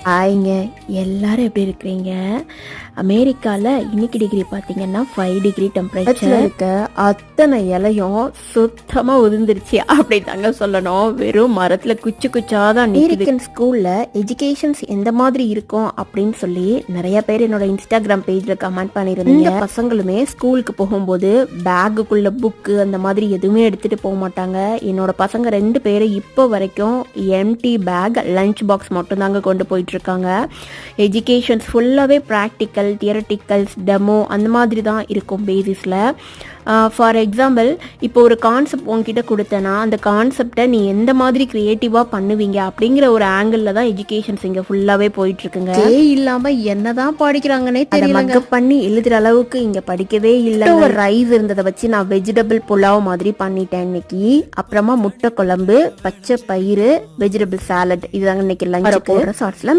ஹாய்ங்க, எல்லாரும் எப்படி இருக்கிறீங்க? அமெரிக்காவில் இன்னைக்கு டிகிரி பார்த்தீங்கன்னா 5 டிகிரி டெம்பரேச்சர் இருக்க அத்தனை இலையும் சுத்தமாக உதிர்ந்துருச்சு அப்படி தாங்க சொல்லணும். வெறும் மரத்தில் குச்சி குச்சாதான். அமெரிக்கன் ஸ்கூலில் எஜுகேஷன்ஸ் எந்த மாதிரி இருக்கும் அப்படின்னு சொல்லி நிறைய பேர் என்னோட இன்ஸ்டாகிராம் பேஜில் கமெண்ட் பண்ணியிருந்தீங்க. பசங்களுமே ஸ்கூலுக்கு போகும்போது பேக்குக்குள்ள புக்கு அந்த மாதிரி எதுவுமே எடுத்துகிட்டு போக மாட்டாங்க. என்னோட பசங்க 2 பேரும் இப்போ வரைக்கும் எம்டி பேக் லஞ்ச் பாக்ஸ் மட்டும்தாங்க கொண்டு போயிட்டு இருக்காங்க. எஜுகேஷன்ஸ் ஃபுல்லாகவே ப்ராக்டிக்கல், தியரட்டிக்கல்ஸ், டெமோ அந்த மாதிரி தான் இருக்கும் பேசிஸில். ஃபார் எக்ஸாம்பிள், இப்போ ஒரு கான்செப்ட் உங்ககிட்ட கொடுத்தேன்னா அந்த கான்செப்டை நீ எந்த மாதிரி க்ரியேட்டிவாக பண்ணுவீங்க அப்படிங்கிற ஒரு ஆங்கிளில் தான் எஜுகேஷன்ஸ் இங்கே ஃபுல்லாகவே போயிட்டுருக்குங்க. இல்லாமல் என்ன தான் படிக்கிறாங்கன்னே தெரியல. மக்கப் பண்ணி எழுதுகிற அளவுக்கு இங்கே படிக்கவே இல்லை. ஒரு ரைஸ் இருந்ததை வச்சு நான் வெஜிடபிள் புலாவ் மாதிரி பண்ணிட்டேன் இன்னைக்கு. அப்புறமா முட்டை குழம்பு, பச்சை பயிறு, வெஜிடபிள் சாலட், இதுதாங்க இன்னைக்கு லஞ்ச் போடுற ஷார்ட்ஸில்